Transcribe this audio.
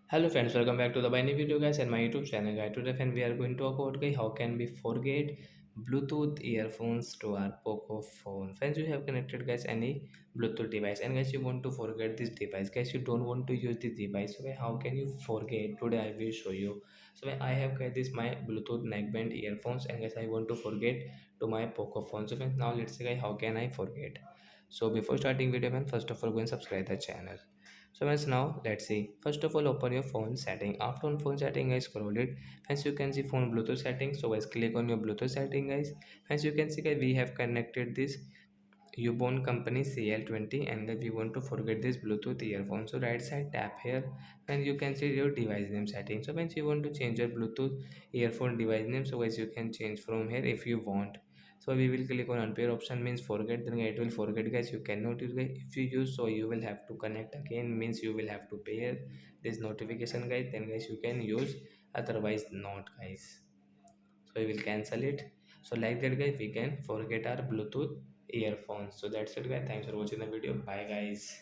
Hello friends, welcome back to the Biny video guys and my YouTube channel guys. Today friend we are going to talk about guys how can we forget Bluetooth earphones to our Poco phone. Friends, you have connected guys any Bluetooth device and guys you want to forget this device. Guys, you don't want to use this device. So how can you forget? Today I will show you. So I have guys this my Bluetooth neckband earphones and guys I want to forget to my Poco phone. So friends, now let's see guys how can I forget. So before starting video man, first of all go and subscribe the channel. So as now let's see. First of all open your phone setting. After on phone setting guys scroll it. As you can see phone Bluetooth settings. So guys click on your Bluetooth setting guys. As you can see guys we have connected this ubon company CL20 and then we want to forget this Bluetooth earphone. So right side tap here and you can see your device name setting. So once you want to change your Bluetooth earphone device name, so guys you can change from here if you want. So we will click on unpair option means forget, then it will forget guys, you cannot use guys. If you use, so you will have to connect again means you will have to pair this notification guys, then guys you can use, otherwise not guys. So we will cancel it. So like that guys we can forget our Bluetooth earphones. So that's it guys, thanks for watching the video, bye guys.